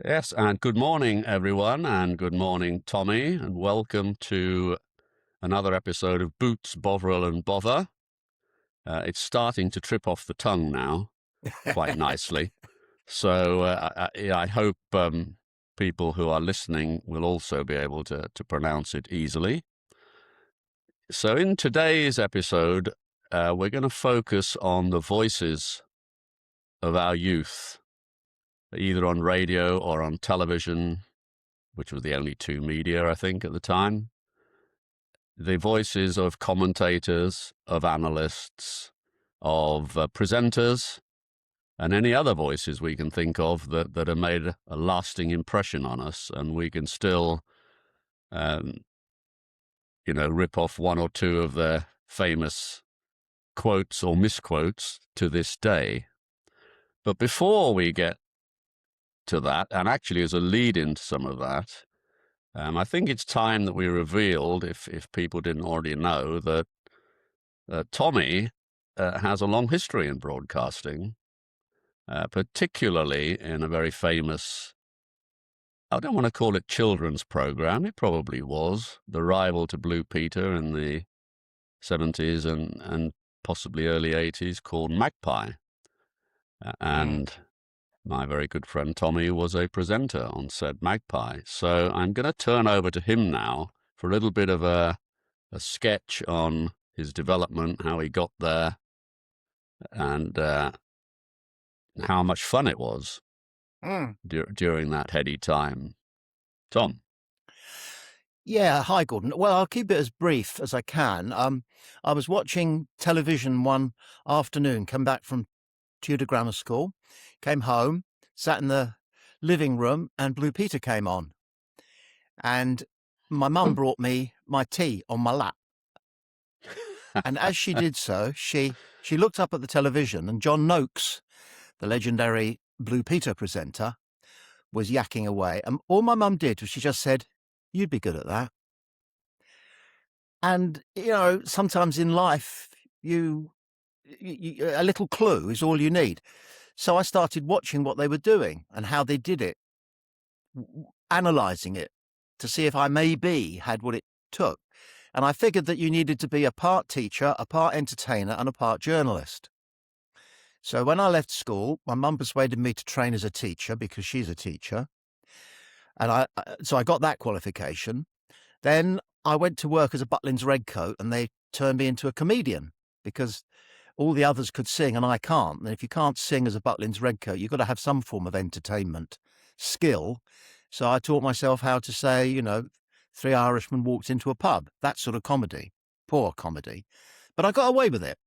Yes, and good morning, everyone, and good morning, Tommy, and welcome to another episode of Boots, Bovril, and Bother. It's starting to trip off the tongue now, quite nicely. So I hope people who are listening will also be able to pronounce it easily. So in today's episode, we're going to focus on the voices of our youth, either on radio or on television, which was the only two media, I think, at the time. The voices of commentators, of analysts, of presenters, and any other voices we can think of that have made a lasting impression on us, and we can still, rip off one or two of their famous quotes or misquotes to this day. But before we get to that, and actually as a lead into some of that, I think it's time that we revealed, if people didn't already know, that Tommy has a long history in broadcasting, particularly in a very famous, I don't want to call it children's program, it probably was, the rival to Blue Peter in the 70s and possibly early 80s, called Magpie. And my very good friend Tommy was a presenter on said Magpie. So I'm going to turn over to him now for a little bit of a sketch on his development, how he got there, and how much fun it was during that heady time. Tom. Yeah, hi, Gordon. Well, I'll keep it as brief as I can. I was watching television one afternoon, come back from Tudor Grammar School, came home, sat in the living room, and Blue Peter came on. And my mum brought me my tea on my lap. And as she did so, she looked up at the television, and John Noakes, the legendary Blue Peter presenter, was yakking away. And all my mum did was she just said, "You'd be good at that." And, sometimes in life, you a little clue is all you need. So I started watching what they were doing and how they did it, analysing it to see if I maybe had what it took. And I figured that you needed to be a part teacher, a part entertainer, and a part journalist. So when I left school, my mum persuaded me to train as a teacher because she's a teacher. And so I got that qualification. Then I went to work as a Butlins redcoat, and they turned me into a comedian because all the others could sing and I can't. And if you can't sing as a Butlins redcoat, you've got to have some form of entertainment skill. So I taught myself how to say, three Irishmen walked into a pub, that sort of comedy, poor comedy. But I got away with it.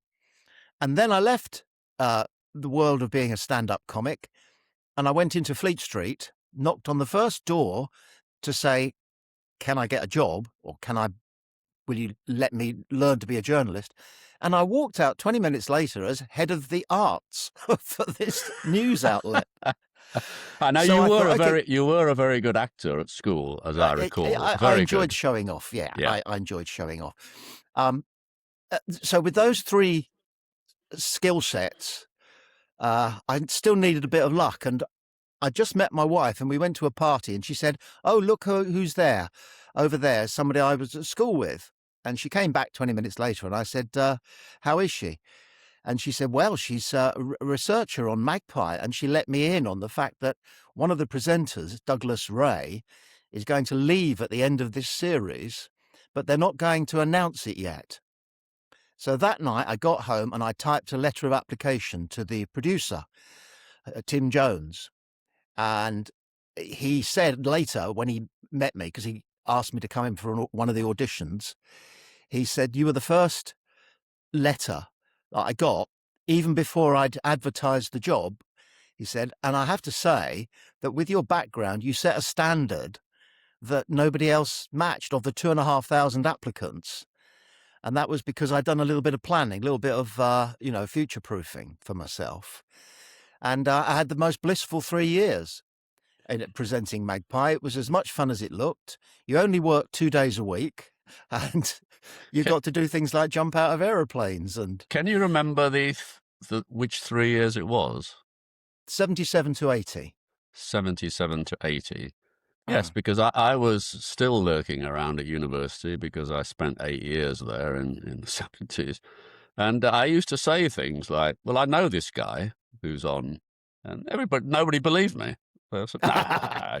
And then I left the world of being a stand-up comic, and I went into Fleet Street, knocked on the first door to say, "Can I get a job?" or will you let me learn to be a journalist? And I walked out 20 minutes later as head of the arts for this news outlet. I know So you were a very good actor at school, as I recall. I enjoyed showing off. Yeah. I enjoyed showing off. So with those three skill sets, I still needed a bit of luck. And I just met my wife, and we went to a party, and she said, "Oh, look who's there. Over there, somebody I was at school with." And she came back 20 minutes later, and I said, "How is she?" And she said, "Well, she's a researcher on Magpie." And she let me in on the fact that one of the presenters, Douglas Ray, is going to leave at the end of this series, but they're not going to announce it yet. So that night I got home and I typed a letter of application to the producer, Tim Jones. And he said later, when he met me, because he asked me to come in for one of the auditions, he said, "You were the first letter that I got, even before I'd advertised the job." He said, "And I have to say that with your background, you set a standard that nobody else matched of the 2,500 applicants. And that was because I'd done a little bit of planning, a little bit of, future proofing for myself. And I had the most blissful 3 years in presenting Magpie. It was as much fun as it looked. You only worked 2 days a week, and you got to do things like jump out of aeroplanes. And can you remember which 3 years it was? 77 to 80. 77 to 80. Yes, because I was still lurking around at university because I spent 8 years there in the 70s. And I used to say things like, well, I know this guy who's on, and nobody believed me. I said, nah,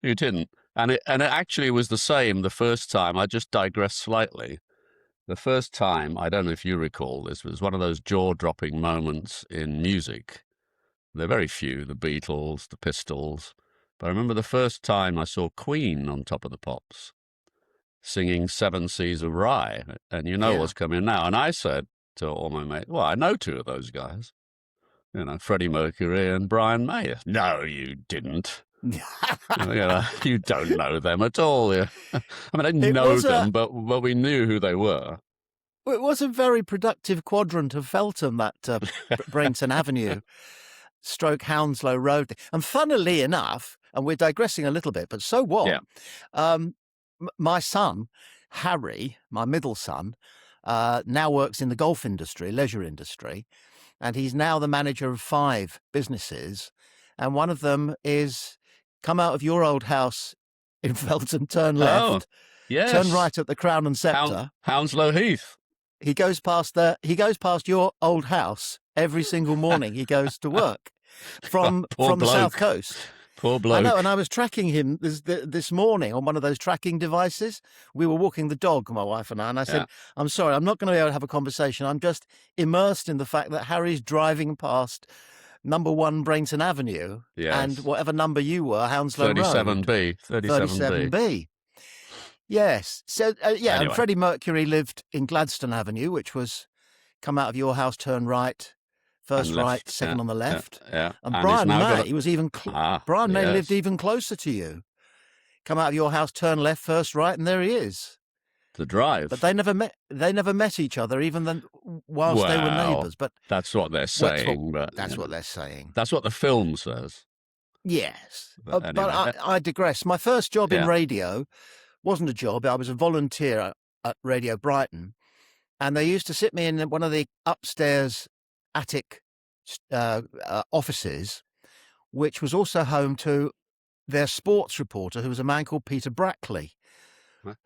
you didn't. And it actually was the same the first time. I just digressed slightly. The first time, I don't know if you recall, this was one of those jaw-dropping moments in music. There are very few, the Beatles, the Pistols. But I remember the first time I saw Queen on Top of the Pops singing Seven Seas of Rye, and you know what's coming now. And I said to all my mates, well, I know two of those guys, Freddie Mercury and Brian May. No, you didn't. You don't know them at all. I mean, I didn't know them, but we knew who they were. It was a very productive quadrant of Feltham, that Brainton Avenue, stroke Hounslow Road. And funnily enough, and we're digressing a little bit, but so what? Yeah. My son, Harry, my middle son, now works in the golf industry, leisure industry, and he's now the manager of 5 businesses. And one of them is come out of your old house in Feltham, turn left, yes. Turn right at the Crown and Sceptre. Hounslow Heath. He goes past your old house every single morning. He goes to work from the South Coast. Poor bloke. I know, and I was tracking him this morning on one of those tracking devices. We were walking the dog, my wife and I said, I'm sorry, I'm not going to be able to have a conversation. I'm just immersed in the fact that Harry's driving past number 1 Brainton Avenue and whatever number you were, Hounslow 37B. Road. 37B. Yes. So, anyway. And Freddie Mercury lived in Gladstone Avenue, which was come out of your house, turn right, first right, second on the left. Yeah. And Brian May was even Brian May lived even closer to you. Come out of your house, turn left, first right, and there he is. The drive. But they never met each other, even then whilst they were neighbours. But that's what they're saying. That's what they're saying. That's what the film says. Yes. But I digress. My first job in radio wasn't a job. I was a volunteer at Radio Brighton, and they used to sit me in one of the upstairs attic offices, which was also home to their sports reporter, who was a man called Peter Brackley,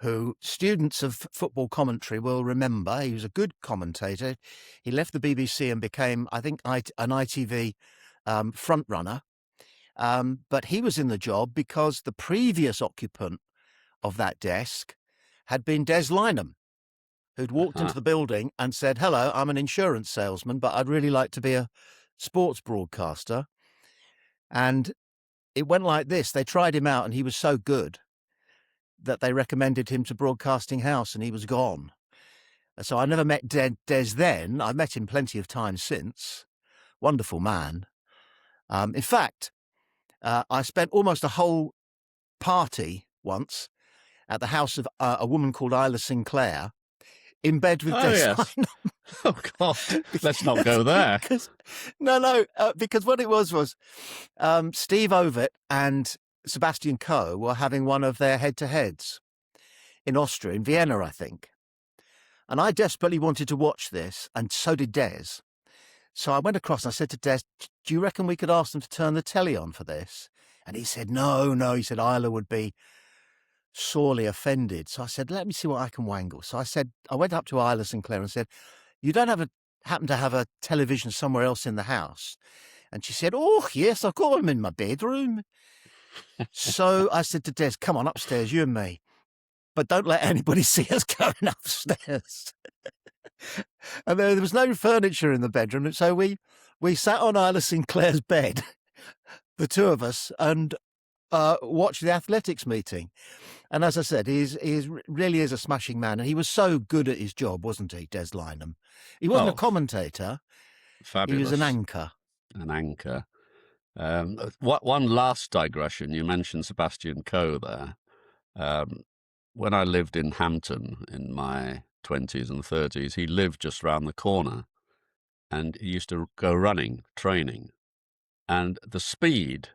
who students of football commentary will remember. He was a good commentator. He left the BBC and became, I think, an ITV front runner. But he was in the job because the previous occupant of that desk had been Des Lynam, who'd walked into the building and said, hello, I'm an insurance salesman, but I'd really like to be a sports broadcaster. And it went like this. They tried him out and he was so good that they recommended him to Broadcasting House, and he was gone. So I never met Des then. I've met him plenty of times since. Wonderful man. In fact, I spent almost a whole party once at the house of a woman called Isla Sinclair, in bed with Des Lynam. Oh, God. Let's not go there. Because what it was Steve Ovett and Sebastian Coe were having one of their head-to-heads in Austria, in Vienna, I think. And I desperately wanted to watch this, and so did Des. So I went across and I said to Des, do you reckon we could ask them to turn the telly on for this? And he said, no. He said, Isla would be sorely offended. So I said, let me see what I can wangle. So I went up to Isla Sinclair and said, you don't happen to have a television somewhere else in the house? And she said, oh, yes, I've got one in my bedroom. So I said to Des, come on upstairs, you and me. But don't let anybody see us going upstairs. And there was no furniture in the bedroom. So we sat on Isla Sinclair's bed, the two of us, and watched the athletics meeting. And as I said, he really is a smashing man. And he was so good at his job, wasn't he, Des Lynam? He wasn't a commentator. Fabulous. He was an anchor. An anchor. One last digression. You mentioned Sebastian Coe there. When I lived in Hampton in my 20s and 30s, he lived just round the corner, and he used to go running, training, and the speed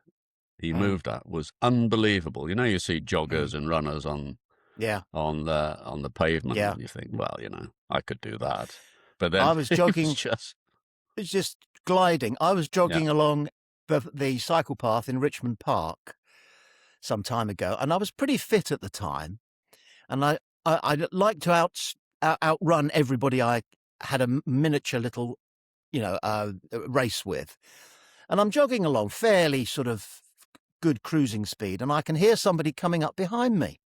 he moved at was unbelievable. You see joggers and runners on the pavement, and you think, well, I could do that. But then I was jogging. It was just gliding. I was jogging along the cycle path in Richmond Park some time ago, and I was pretty fit at the time, and I like to outrun everybody I had a miniature little, race with. And I'm jogging along fairly sort of good cruising speed, and I can hear somebody coming up behind me.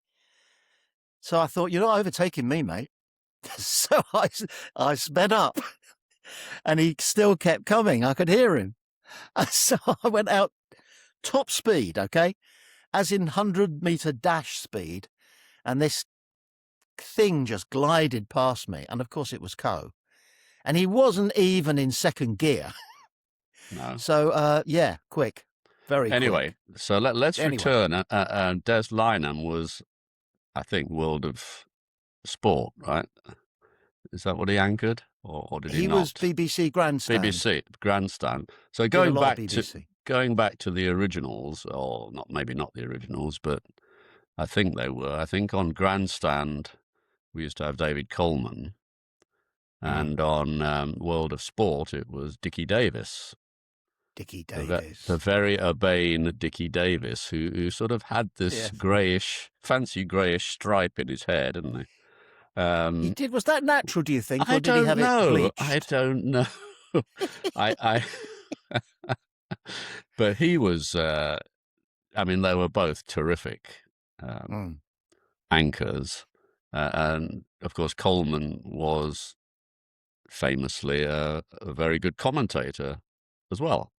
So I thought, you're not overtaking me, mate. So I sped up, and he still kept coming. I could hear him. And so I went out top speed, okay, as in 100-meter dash speed, and this thing just glided past me. And of course it was Co. And he wasn't even in second gear. No. So, quick. Very anyway, quick. So let's return. Des Lynam was, I think, World of Sport, right? Is that what he anchored, or did he not? He was BBC Grandstand. BBC Grandstand. So going back to the originals, or maybe not the originals, but I think they were. I think on Grandstand we used to have David Coleman, and on World of Sport it was Dickie Davies. Dickie Davies. The very urbane Dickie Davies, who sort of had this fancy greyish stripe in his hair, didn't he? He did. Was that natural, do you think? I or did he have know. It bleached? I don't know. But he was, they were both terrific anchors. And of course, Coleman was famously a very good commentator as well.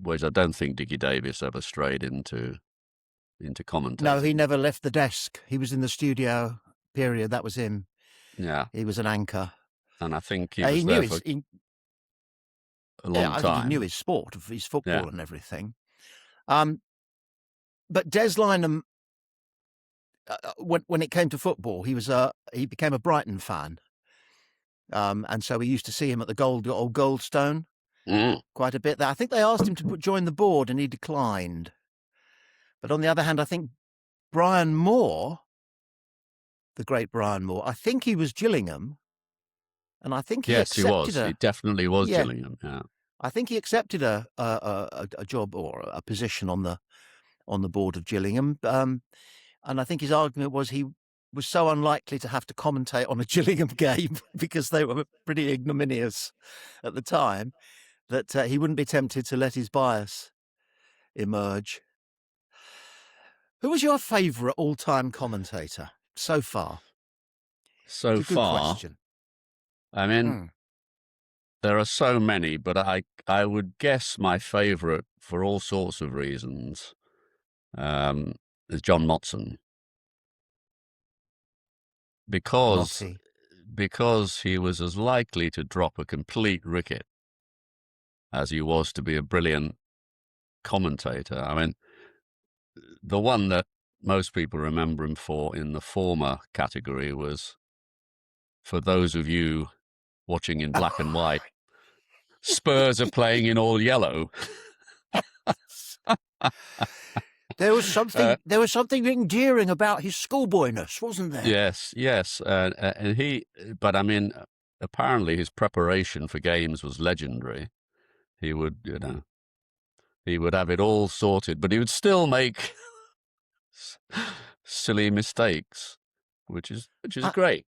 Whereas I don't think Dickie Davies ever strayed into commentating. No, he never left the desk. He was in the studio, period. That was him. Yeah. He was an anchor. And I think he was there for a long time. I think he knew his sport, his football and everything. But Des Lynam, when it came to football, he became a Brighton fan. And so we used to see him at the old Goldstone quite a bit. I think they asked him to join the board and he declined. But on the other hand, I think Brian Moore, the great Brian Moore, I think he was Gillingham. And I think he accepted he was. He definitely was Gillingham, yeah. I think he accepted a job or a position on the board of Gillingham. And I think his argument was he was so unlikely to have to commentate on a Gillingham game because they were pretty ignominious at the time that he wouldn't be tempted to let his bias emerge. Who was your favourite all-time commentator so far? So it's a good far, question. I mean, there are so many, but I would guess my favourite for all sorts of reasons is John Motson. Because he was as likely to drop a complete ricket as he was to be a brilliant commentator. I mean, the one that most people remember him for in the former category was, for those of you watching in black and white, Spurs are playing in all yellow. There was something endearing about his schoolboyness, wasn't there? Yes. And but I mean, apparently his preparation for games was legendary. He would, he would have it all sorted, but he would still make silly mistakes, which is great.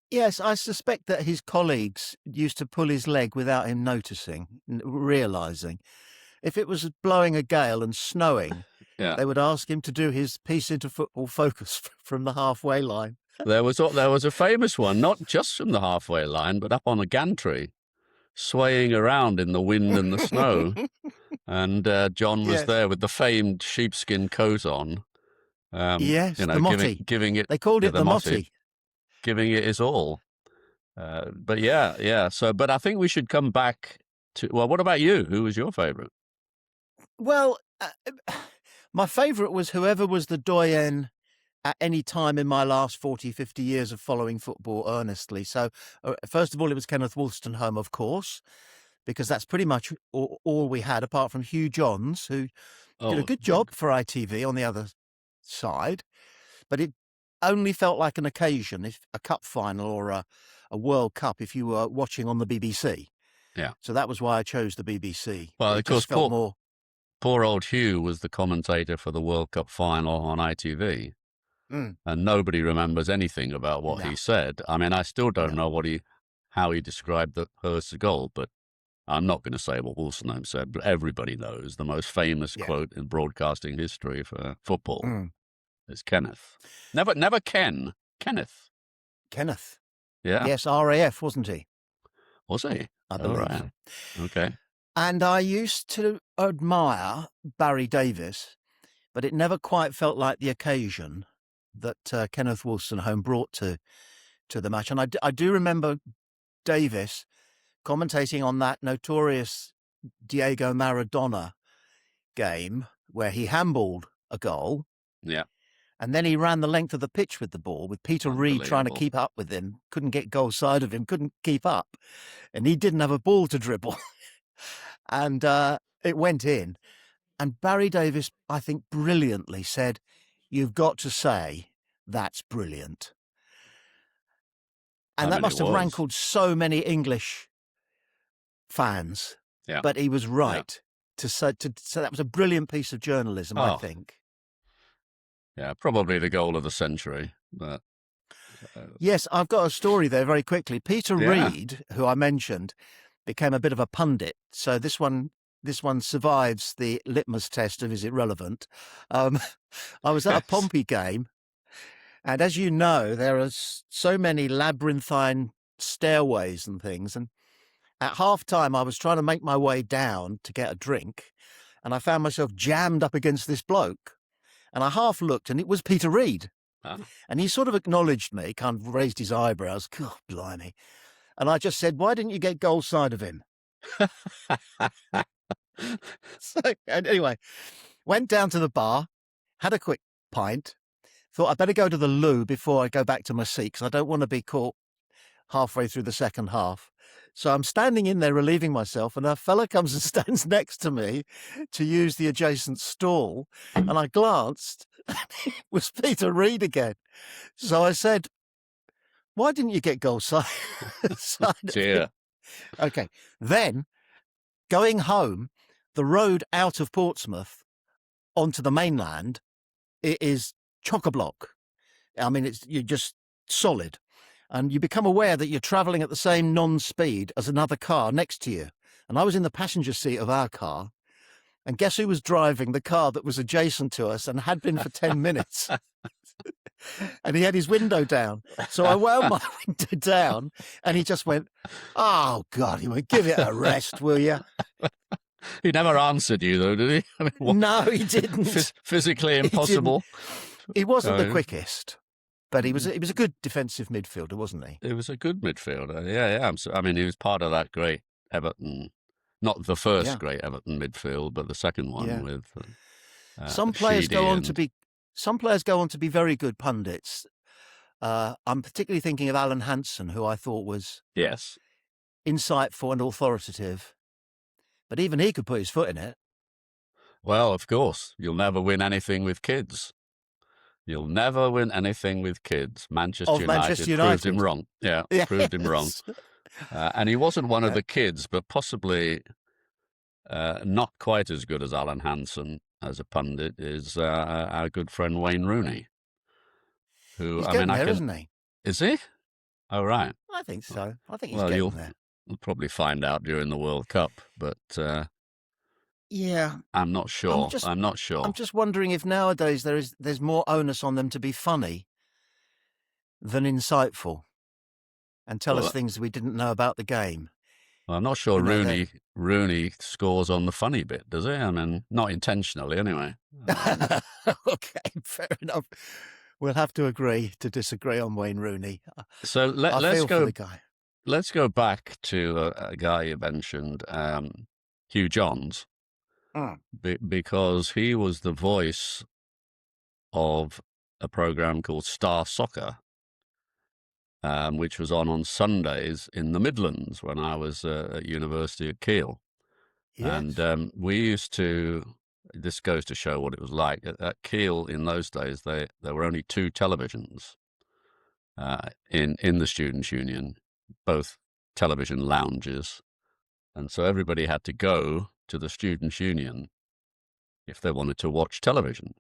Yes, I suspect that his colleagues used to pull his leg without him realising. If it was blowing a gale and snowing, they would ask him to do his piece into Football Focus from the halfway line. There was a famous one, not just from the halfway line, but up on a gantry, swaying around in the wind and the snow. And John was there with the famed sheepskin coat on. The Motty. Giving it. They called it the Motty. Giving it his all. But yeah. So, but I think we should come back to. Well, what about you? Who was your favourite? Well, my favourite was whoever was the doyen at any time in my last 40, 50 years of following football earnestly. So, first of all, it was Kenneth Wolstenholme, of course, because that's pretty much all we had, apart from Hugh Johns, who did a good job for ITV on the other side. But it only felt like an occasion, if a cup final or a World Cup, if you were watching on the BBC. Yeah. So that was why I chose the BBC. Well, it of course, just felt more. poor old Hugh was the commentator for the World Cup final on ITV, Mm, and nobody remembers anything about what no, he said. I mean, I still don't no. know how he described the Hurst's goal, but I'm not going to say what Wolstenholme said, but everybody knows the most famous Yeah. quote in broadcasting history for football Mm. is Kenneth. Never Ken. Kenneth. Kenneth. Yeah. Yes, RAF, wasn't he? Was he? I Oh, believe. right. Okay. And I used to admire Barry Davies, but it never quite felt like the occasion that Kenneth Wolstenholme brought to the match. And I do remember Davies commentating on that notorious Diego Maradona game where he handballed a goal. Yeah. And then he ran the length of the pitch with the ball, with Peter Reid trying to Unbelievable. keep up with him, couldn't get goal side of him, couldn't keep up. And he didn't have a ball to dribble. And it went in. And Barry Davies, I think, brilliantly said, "You've got to say, that's brilliant." And that must have rankled so many English fans. Yeah. But he was right to say that was a brilliant piece of journalism, I think. Yeah, probably the goal of the century. But yes, I've got a story there very quickly. Peter Reid, who I mentioned, became a bit of a pundit. So this one survives the litmus test of is it relevant. I was at a Pompey game, and as you know, there are so many labyrinthine stairways and things. And at half-time, I was trying to make my way down to get a drink, and I found myself jammed up against this bloke. And I half looked, and it was Peter Reid. Huh? And he sort of acknowledged me, kind of raised his eyebrows. God, blimey. And I just said, "Why didn't you get goal side of him?" So, and anyway, went down to the bar, had a quick pint, thought I'd better go to the loo before I go back to my seat because I don't want to be caught halfway through the second half. So I'm standing in there relieving myself, and a fella comes and stands next to me to use the adjacent stall. And I glanced, and it was Peter Reid again. So I said, "Why didn't you get goal side?" Dear. Okay. Then, going home, the road out of Portsmouth onto the mainland, it is chock-a-block. I mean, you're just solid. And you become aware that you're travelling at the same non-speed as another car next to you. And I was in the passenger seat of our car. And guess who was driving the car that was adjacent to us and had been for 10 minutes? And he had his window down. So I wound my window down, and he just went, "Oh, God," he went, "give it a rest, will you?" He never answered you, though, did he? I mean, no, he didn't. Physically impossible. He wasn't the quickest. But he was a good defensive midfielder, wasn't he? He was a good midfielder. Yeah. I mean, he was part of that great Everton, not the first great Everton midfield, but the second one with. Some players go on to be very good pundits. I'm particularly thinking of Alan Hansen, who I thought was insightful and authoritative. But even he could put his foot in it. Well, of course, you'll never win anything with kids. You'll never win anything with kids. Manchester United proved him wrong. Yeah, proved him wrong. And he wasn't one of the kids, but possibly not quite as good as Alan Hansen as a pundit is our good friend Wayne Rooney. Who he's getting there, isn't he? Is he? Oh, right. I think so. I think he's getting there. We'll probably find out during the World Cup, but yeah, I'm not sure. I'm not sure. I'm just wondering if nowadays there's more onus on them to be funny than insightful and tell us things we didn't know about the game. Well, I'm not sure Rooney scores on the funny bit, does he? I mean, not intentionally, anyway. Okay, fair enough. We'll have to agree to disagree on Wayne Rooney. So let's go back to a guy you mentioned, Hugh Johns. Because he was the voice of a program called Star Soccer, which was on Sundays in the Midlands when I was at University at Keele. Yes. And we used to, this goes to show what it was like. At Keele in those days, there were only 2 televisions in the Students' Union, both television lounges. And so everybody had to go to the Students' Union if they wanted to watch television.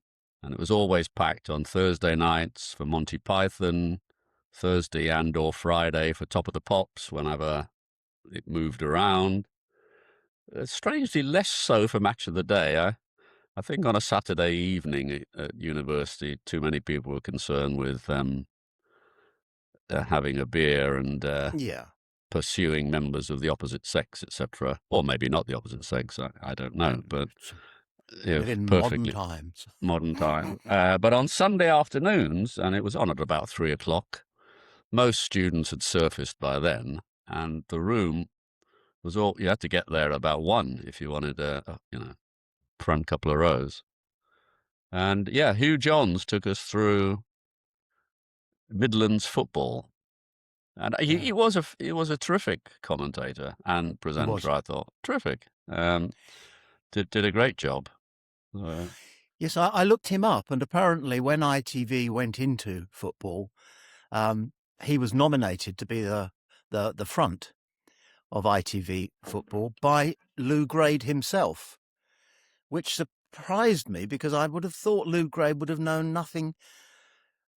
And it was always packed on Thursday nights for Monty Python, Thursday and or Friday for Top of the Pops, whenever it moved around. Strangely less so for Match of the Day. I think on a Saturday evening at university, too many people were concerned with having a beer and pursuing members of the opposite sex, etc. Or maybe not the opposite sex, I don't know. But in perfectly modern time. But on Sunday afternoons, and it was on at about 3 o'clock, most students had surfaced by then, and the room was all, you had to get there about 1 if you wanted a front couple of rows. And Hugh Johns took us through Midlands football. And he was a terrific commentator and presenter, I thought. Terrific. Did a great job. Yes, I looked him up, and apparently when ITV went into football, he was nominated to be the front of ITV football by Lou Grade himself, which surprised me because I would have thought Lou Grade would have known nothing,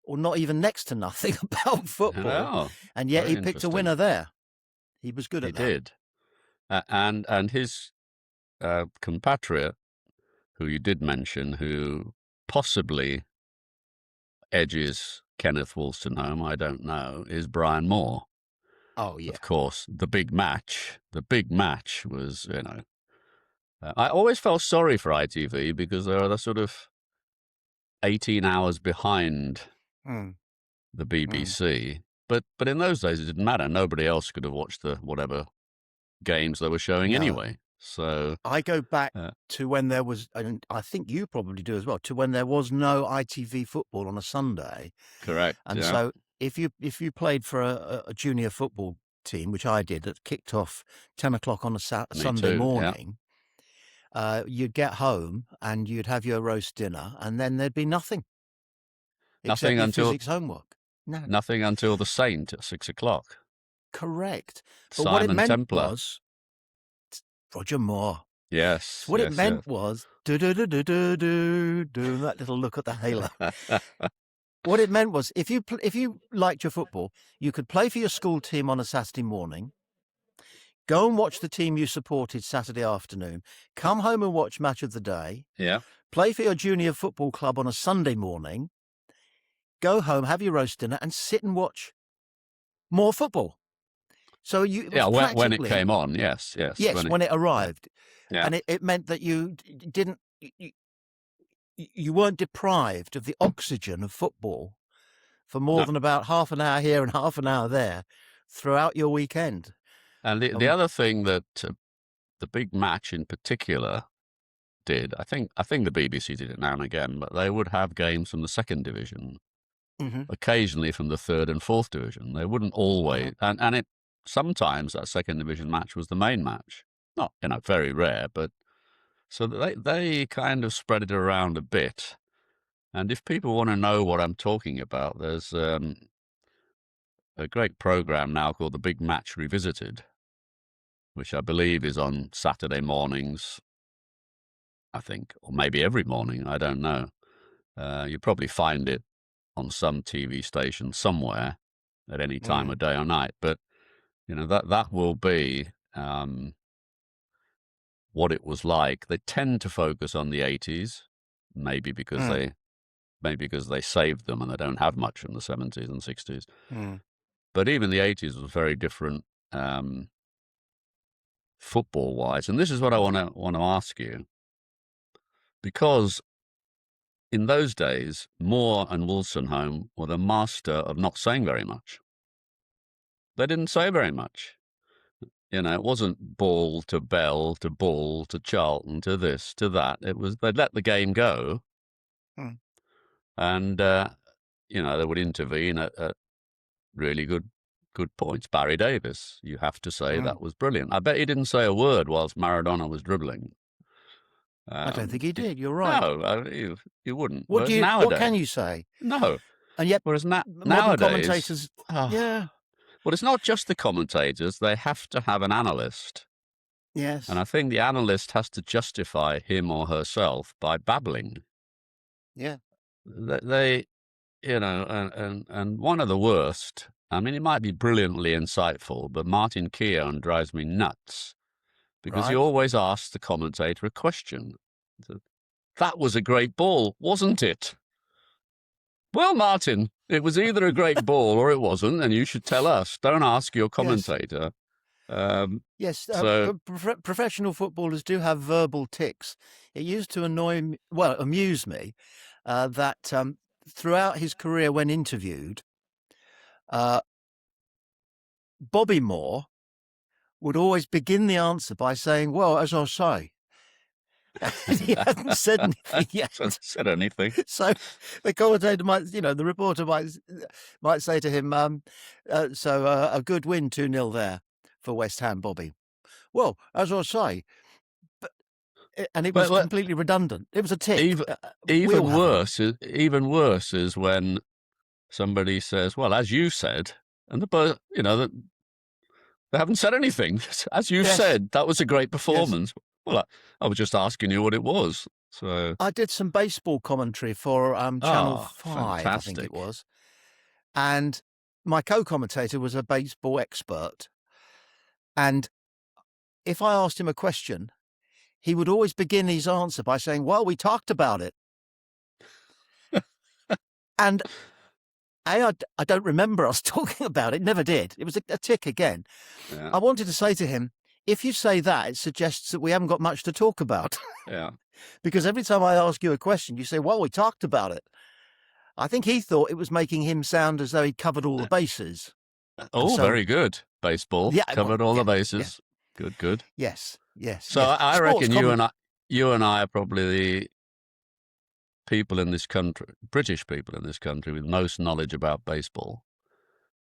or not even next to nothing, about football, and yet he picked a winner there. He was good at that. He did. And his compatriot, who you did mention, who possibly edges Kenneth Wolstenholme, I don't know, is Brian Moore. Oh, yeah. Of course, the big match was, I always felt sorry for ITV because they are sort of 18 hours behind the BBC. But in those days, it didn't matter. Nobody else could have watched the whatever games they were showing anyway. So I go back to when there was, and I think you probably do as well, to when there was no ITV football on a Sunday. Correct. And so if you played for a junior football team, which I did, that kicked off 10 o'clock on a Sunday morning, you'd get home and you'd have your roast dinner, and then there'd be nothing. Nothing until physics homework. No. Nothing until the Saint at 6 o'clock. Correct. But Simon what it meant Templar was Roger Moore. Yes. What it meant was do that little look at the halo. What it meant was if you liked your football, you could play for your school team on a Saturday morning, go and watch the team you supported Saturday afternoon, come home and watch Match of the Day, play for your junior football club on a Sunday morning, go home, have your roast dinner, and sit and watch more football. So when it came on, yes, when it arrived, and it meant that you weren't deprived of the oxygen of football for more than about half an hour here and half an hour there throughout your weekend. And the other thing that the big match in particular did, I think the BBC did it now and again, but they would have games from the second division, occasionally from the third and fourth division. They wouldn't always, and it sometimes that second division match was the main match. Not very rare, but so they kind of spread it around a bit. And if people want to know what I'm talking about, there's a great program now called The Big Match Revisited, which I believe is on Saturday mornings, I think, or maybe every morning, I don't know. You probably find it on some TV station somewhere at any time of day or night. But, that will be what it was like. They tend to focus on the 80s, maybe because they saved them and they don't have much from the 70s and 60s. But even the 80s was very different football-wise. And this is what I want to ask you. Because in those days, Moore and Wolstenholme were the master of not saying very much. They didn't say very much. It wasn't ball to Bell to Ball to Charlton to this to that. It was they'd let the game go, and they would intervene at really good points. Barry Davies, you have to say, that was brilliant. I bet he didn't say a word whilst Maradona was dribbling. I don't think he did. You're right. No, you wouldn't. What can you say? No. And yet, whereas modern nowadays, commentators, Well, it's not just the commentators. They have to have an analyst Yes. And I think the analyst has to justify him or herself by babbling. Yeah. They and one of the worst, I mean, it might be brilliantly insightful, but Martin Keown drives me nuts because he Right. always asks the commentator a question. That was a great ball, wasn't it? Well, Martin, it was either a great ball or it wasn't, and you should tell us. Don't ask your commentator. Yes. So Professional footballers do have verbal tics. It used to amuse me that throughout his career when interviewed, Bobby Moore would always begin the answer by saying, "Well, as I say," and he hadn't said anything yet. Hasn't said anything. So the commentator the reporter might say to him, a good win 2-0 there for West Ham, Bobby. Well, as I say, and it was completely redundant. It was a tick. Even worse is when somebody says, "Well, as you said," and they haven't said anything. As you said, that was a great performance. Yes. Well, I was just asking you what it was. So I did some baseball commentary for Channel 5, fantastic. I think it was. And my co-commentator was a baseball expert. And if I asked him a question, he would always begin his answer by saying, "Well, we talked about it." And I don't remember us talking about it. Never did. It was a tick again. Yeah. I wanted to say to him, if you say that, it suggests that we haven't got much to talk about. Yeah. Because every time I ask you a question, you say, "Well, we talked about it." I think he thought it was making him sound as though he'd covered all the bases. Oh, very good. Baseball. Yeah, covered all the bases. Yeah. Good. Yes. So yes. I reckon you and I are probably the people in this country, British people in this country, with most knowledge about baseball,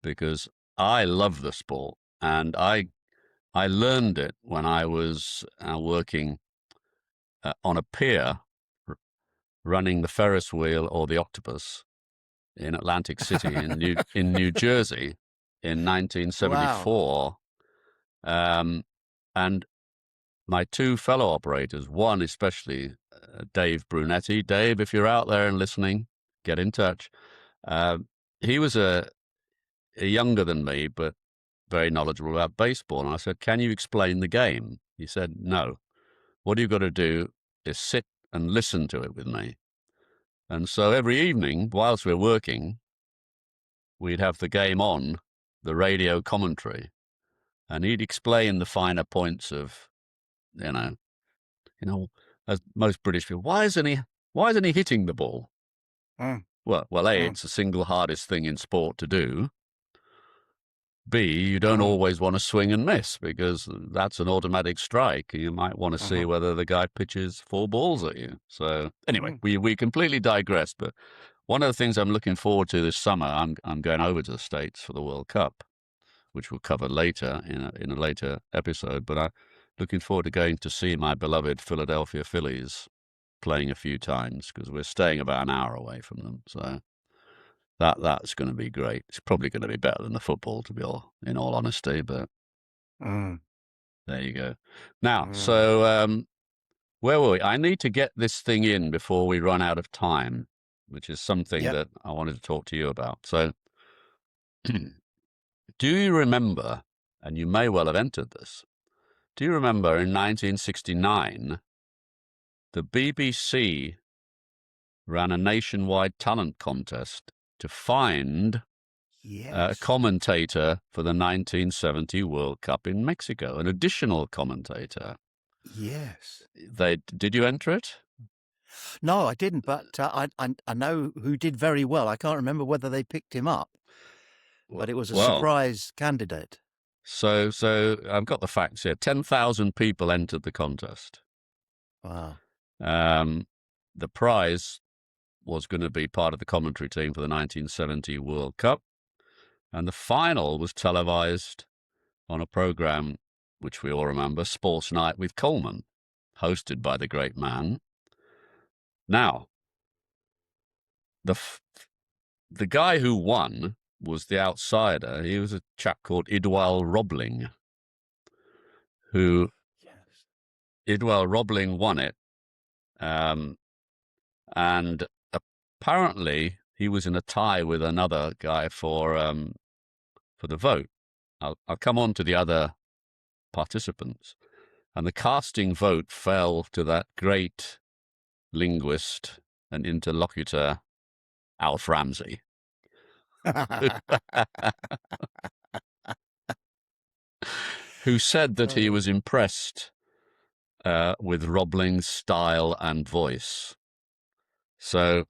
because I love the sport, and I learned it when I was working on a pier, running the Ferris wheel or the octopus in Atlantic City in New Jersey in 1974. Wow. And my two fellow operators, one especially, Dave Brunetti. Dave, if you're out there and listening, get in touch. He was a younger than me, but very knowledgeable about baseball. And I said, "Can you explain the game?" He said, "No. What you've got to do is sit and listen to it with me." And so every evening, whilst we're working, we'd have the game on, the radio commentary, and he'd explain the finer points of, as most British people, why isn't he hitting the ball? Well, it's the single hardest thing in sport to do. B, you don't always want to swing and miss because that's an automatic strike. You might want to see whether the guy pitches 4 balls at you. So anyway, we completely digress. But one of the things I'm looking forward to this summer, I'm going over to the States for the World Cup, which we'll cover later in a later episode. But I'm looking forward to going to see my beloved Philadelphia Phillies playing a few times because we're staying about an hour away from them. So that's going to be great. It's probably going to be better than the football, in all honesty. But there you go. Now, so where were we? I need to get this thing in before we run out of time, which is something that I wanted to talk to you about. So, do you remember, and you may well have entered this, do you remember in 1969, the BBC ran a nationwide talent contest to find a commentator for the 1970 World Cup in Mexico, an additional commentator? Yes. Did you enter it? No, I didn't, but I know who did very well. I can't remember whether they picked him up, but it was a surprise candidate. So I've got the facts here. 10,000 people entered the contest. Wow. The prize was going to be part of the commentary team for the 1970 World Cup. And the final was televised on a program which we all remember, Sports Night with Coleman, hosted by the great man. Now, the guy who won was the outsider. He was a chap called Idwal Robling, who Idwell Roebling won it. And apparently he was in a tie with another guy for the vote. I'll come on to the other participants. And the casting vote fell to that great linguist and interlocutor, Alf Ramsey, who said that he was impressed with Roebling's style and voice. So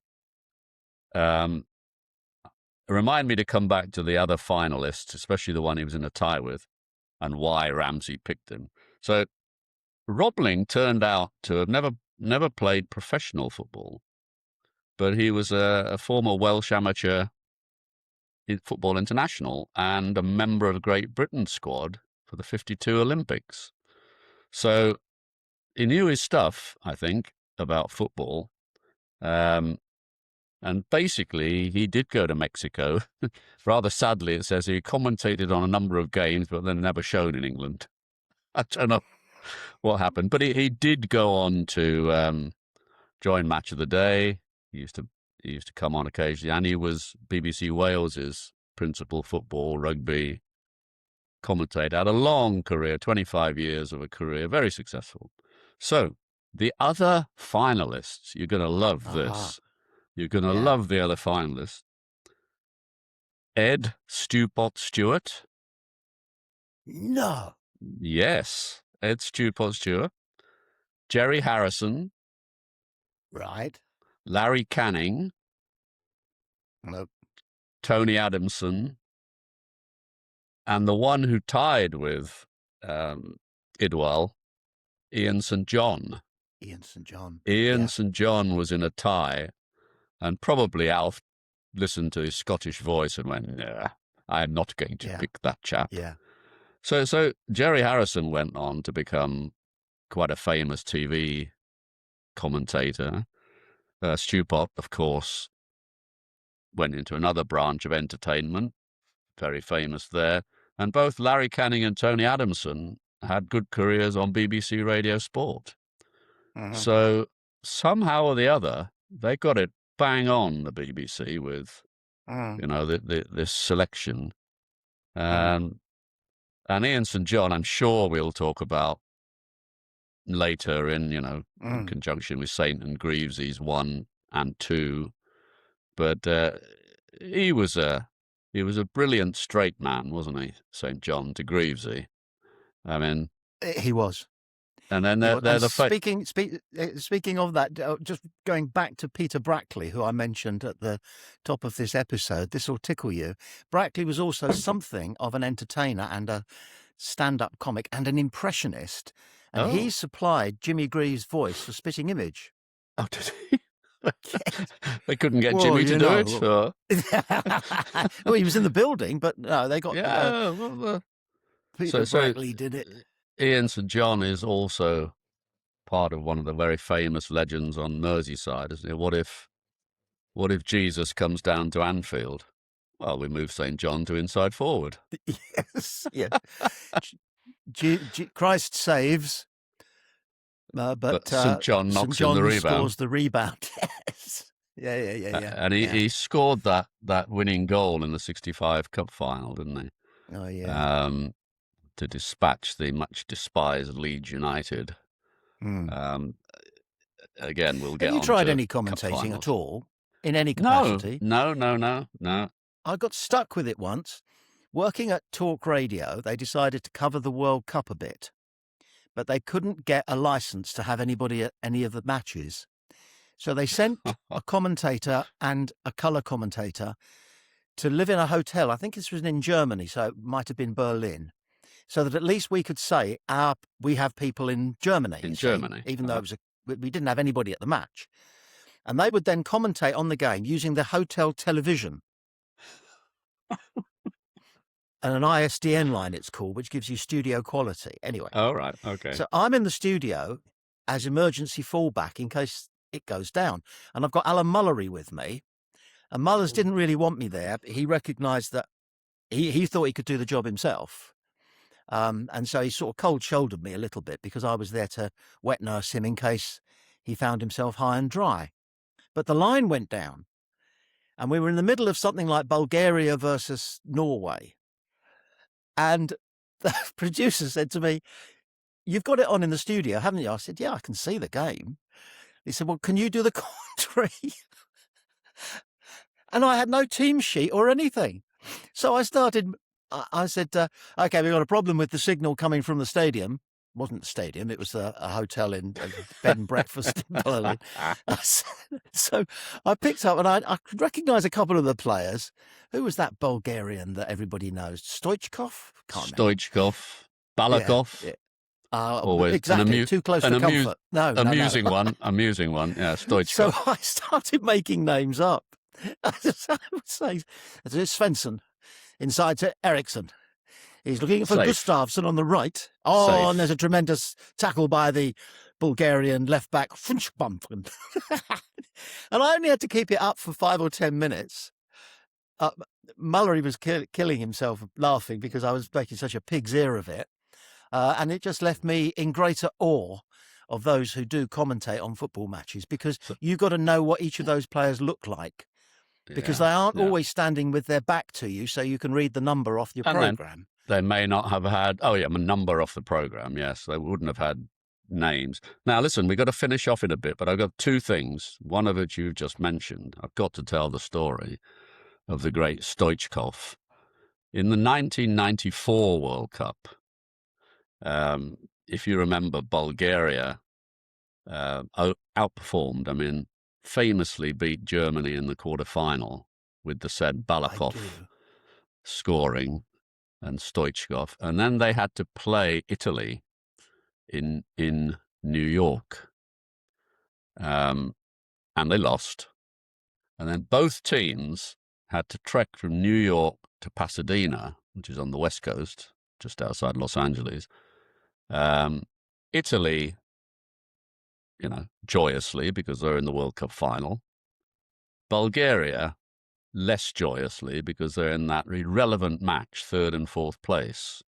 remind me to come back to the other finalists, especially the one he was in a tie with, and why Ramsey picked him. So Roebling turned out to have never played professional football, but he was a former Welsh amateur football international and a member of the Great Britain squad for the 52 Olympics. So he knew his stuff, I think, about football. And basically, he did go to Mexico. Rather sadly, it says he commentated on a number of games, but then never shown in England. I don't know what happened, but he did go on to join Match of the Day. He used to come on occasionally, and he was BBC Wales's principal football rugby commentator. Had a long career, 25 years of a career, very successful. So the other finalists, you're going to love this. You're going to love the other finalists. Ed Stewpot Stewart. No. Yes, Ed Stewpot Stewart. Jerry Harrison. Right. Larry Canning. Nope. Tony Adamson. And the one who tied with Idwell, Ian St. John. Ian St. John. Ian St. John was in a tie, and probably Alf listened to his Scottish voice and went, "Nah, I'm not going to pick that chap." Yeah. So Jerry Harrison went on to become quite a famous TV commentator. Stewpot, of course, went into another branch of entertainment, very famous there. And both Larry Canning and Tony Adamson had good careers on BBC Radio Sport. Mm-hmm. So somehow or the other, they got it bang on, the BBC, with this selection. And Ian St. John, I'm sure we'll talk about later in conjunction with Saint and Greaves's 1 and 2. But he was a brilliant straight man, wasn't he, St. John to Greavesy? I mean, he was. And then they're speaking of that, just going back to Peter Brackley, who I mentioned at the top of this episode, this will tickle you. Brackley was also something of an entertainer and a stand-up comic and an impressionist, and he supplied Jimmy Greaves' voice for Spitting Image. Oh, did he? They couldn't get Jimmy to do it? Or? Well, he was in the building, but no, they got Peter Brackley did it. Ian St. John is also part of one of the very famous legends on Merseyside, isn't it? What if Jesus comes down to Anfield? Well, we move St. John to inside forward. Yes, yeah. Christ saves, but St. John knocks in the rebound. Scores the rebound. Yes. Yeah. And he scored that winning goal in the '65 Cup final, didn't he? Oh yeah. To dispatch the much despised Leeds United. Again, we'll get on. Have you tried any commentating at all in any capacity? No. I got stuck with it once. Working at Talk Radio, they decided to cover the World Cup a bit, but they couldn't get a license to have anybody at any of the matches. So they sent a commentator and a colour commentator to live in a hotel. I think this was in Germany, so it might have been Berlin, so that at least we could say we have people in Germany. Even though we didn't have anybody at the match. And they would then commentate on the game using the hotel television. And an ISDN line, it's called, which gives you studio quality. Anyway. Oh, right. Okay. So I'm in the studio as emergency fallback in case it goes down. And I've got Alan Mullery with me. And Mullers didn't really want me there. He recognised that he thought he could do the job himself. And so he sort of cold-shouldered me a little bit because I was there to wet nurse him in case he found himself high and dry. But the line went down, and we were in the middle of something like Bulgaria versus Norway. And the producer said to me, "You've got it on in the studio, haven't you?" I said, "Yeah, I can see the game." He said, "Well, can you do the commentary?" And I had no team sheet or anything. So I started, I said, "Okay, we've got a problem with the signal coming from the stadium." It wasn't the stadium, it was a hotel in a bed and breakfast in Berlin. So I picked up and I could recognise a couple of the players. Who was that Bulgarian that everybody knows? Stoichkov? Stoichkov, Balakov. Yeah. Always exactly, too close for comfort. No, amusing one. Yeah, Stoichkov. So I started making names up. I would say, Svensson, inside to Eriksson. He's looking for Gustafsson on the right. Oh, safe. And there's a tremendous tackle by the Bulgarian left back. And I only had to keep it up for 5 or 10 minutes. Mullery was killing himself laughing because I was making such a pig's ear of it. And it just left me in greater awe of those who do commentate on football matches, because you've got to know what each of those players look like, because they aren't always standing with their back to you, so you can read the number off your programme. They may not have had, a number off the programme, yes. They wouldn't have had names. Now, listen, we've got to finish off in a bit, but I've got 2 things, one of which you've just mentioned. I've got to tell the story of the great Stoichkov. In the 1994 World Cup, if you remember, Bulgaria outperformed, famously beat Germany in the quarterfinal with the said Balakov scoring and Stoichkov. And then they had to play Italy in New York. And they lost. And then both teams had to trek from New York to Pasadena, which is on the West Coast, just outside Los Angeles. Italy, joyously, because they're in the World Cup final. Bulgaria, less joyously, because they're in that irrelevant match, 3rd and 4th place.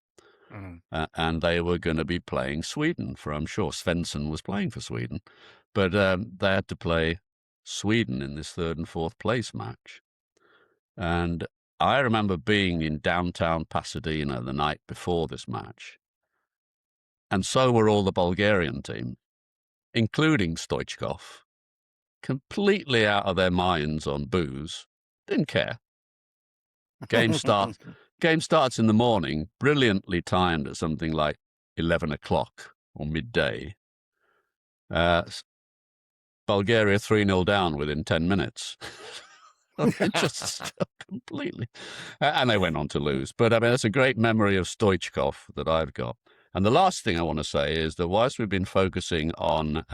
And they were going to be playing Sweden, for I'm sure Svensson was playing for Sweden. But they had to play Sweden in this 3rd and 4th place match. And I remember being in downtown Pasadena the night before this match. And so were all the Bulgarian team, including Stoichkov, completely out of their minds on booze. Didn't care. Game starts in the morning, brilliantly timed at something like 11 o'clock or midday. Bulgaria 3-0 down within 10 minutes. It just completely. And they went on to lose. But that's a great memory of Stoichkov that I've got. And the last thing I want to say is that whilst we've been focusing on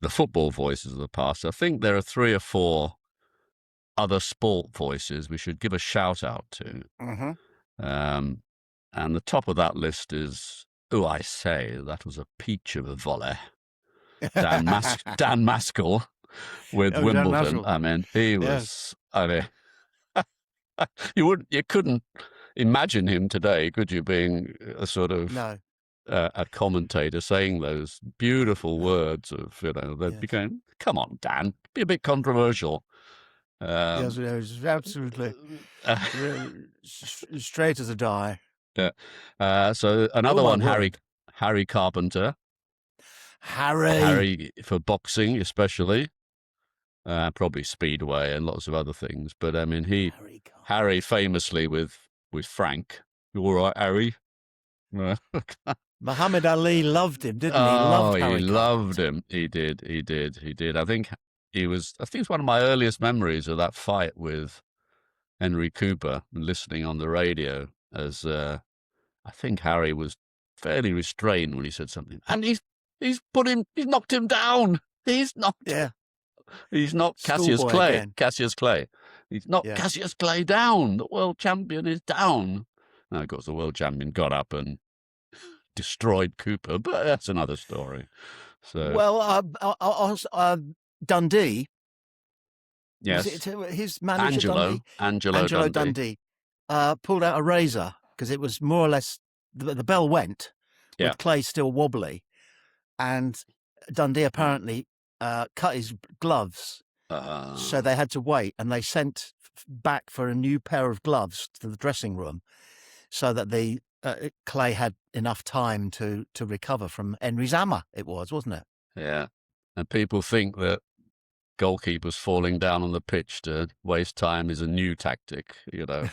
the football voices of the past, I think there are 3 or 4 other sport voices we should give a shout out to. And the top of that list is, I say, that was a peach of a volley. Dan Maskell with Wimbledon. He was, you couldn't imagine him today, could you, being a sort of a commentator saying those beautiful words of, that became, come on, Dan, be a bit controversial. Yes, it was absolutely straight as a die. Yeah. So another one, Harry Carpenter. Harry for boxing, especially. Probably Speedway and lots of other things. But Harry famously with Frank. You all right, Harry? Muhammad Ali loved him, didn't he? He loved him. He did. I think it's one of my earliest memories of that fight with Henry Cooper, and listening on the radio as I think Harry was fairly restrained when he said something. And he's knocked him down. He's knocked Cassius Clay. Again. Cassius Clay. He's knocked Cassius Clay down. The world champion is down. Now, of course, the world champion got up and destroyed Cooper, but that's another story. So, well, Dundee. Yes. His manager, Angelo Dundee. Pulled out a razor because it was more or less the bell went with Clay still wobbly, and Dundee apparently cut his gloves, so they had to wait, and they sent back for a new pair of gloves to the dressing room, so that the Clay had enough time to recover from Henry's hammer. It wasn't it? Yeah, and people think that goalkeepers falling down on the pitch to waste time is a new tactic. No.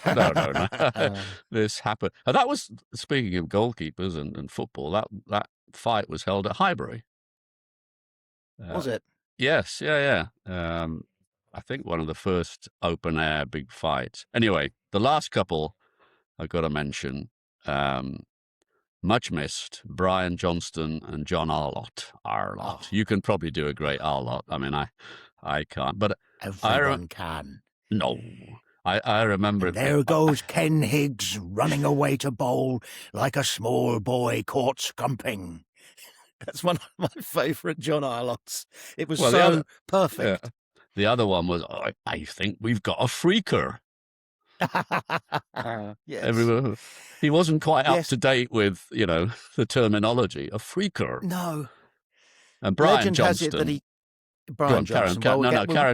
This happened. And that was, speaking of goalkeepers and football, that fight was held at Highbury. Was it? Yes, yeah. I think one of the first open air big fights. Anyway, the last couple I've got to mention, much missed, Brian Johnston and John Arlott. You can probably do a great Arlott. I mean, I can't, but everyone can. No, I remember. And there goes Ken Higgs running away to bowl like a small boy caught scumping. That's one of my favourite John Arlotts. It was perfect. Yeah. The other one was, I think we've got a freaker. Yes. Everyone, he wasn't quite up to date with, the terminology. A freaker. No. And Brian Legend Johnston. has it that he... Brian Johnston.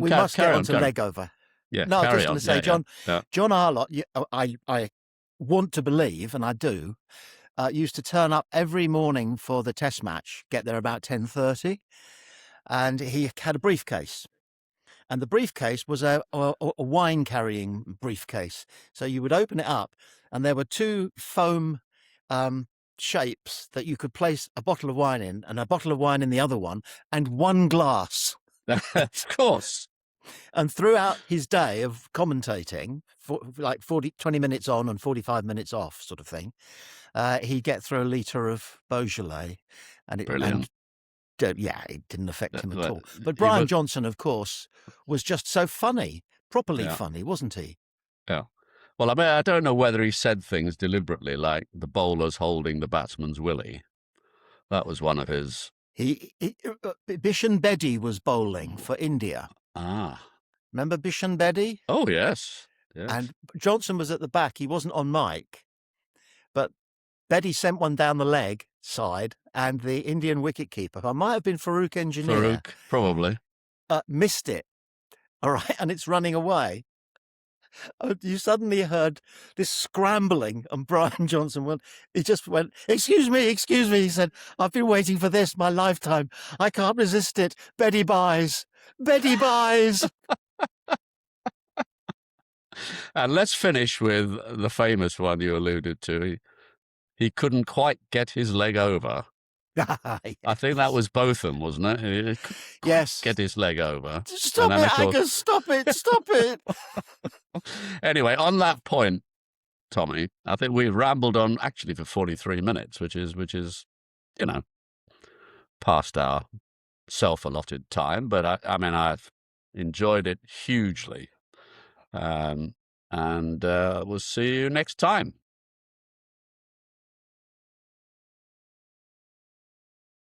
We must get on to leg over. Yeah, no, I was just going to say, John Arlott, I want to believe, and I do, used to turn up every morning for the test match, get there about 10:30, and he had a briefcase. And the briefcase was a wine-carrying briefcase. So you would open it up, and there were two foam shapes that you could place a bottle of wine in, and a bottle of wine in the other one, and one glass. Of course. And throughout his day of commentating, for like 20 minutes on and 45 minutes off sort of thing, he'd get through a litre of Beaujolais. Brilliant. It didn't affect him at all. But Brian Johnson, of course, was just so funny, properly funny, wasn't he? Yeah. Well, I mean, I don't know whether he said things deliberately, like the bowler's holding the batsman's willy. That was one of his... Bishan Bedi was bowling for India. Remember Bishan Bedi? Oh, yes. And Johnson was at the back. He wasn't on mic. But Bedi sent one down the leg side, and the Indian wicketkeeper, I might have been Farooq Engineer. Farooq, probably. Missed it. All right, and it's running away. You suddenly heard this scrambling, and Brian Johnson he just went, excuse me, he said, I've been waiting for this my lifetime. I can't resist it. Bedi buys. And let's finish with the famous one you alluded to. He couldn't quite get his leg over. Yes. I think that was Botham, wasn't it? He couldn't get his leg over. Stop it, Agus, stop it. Anyway, on that point, Tommy, I think we've rambled on actually for 43 minutes, which is, past our self-allotted time. But I mean, I've enjoyed it hugely. And we'll see you next time.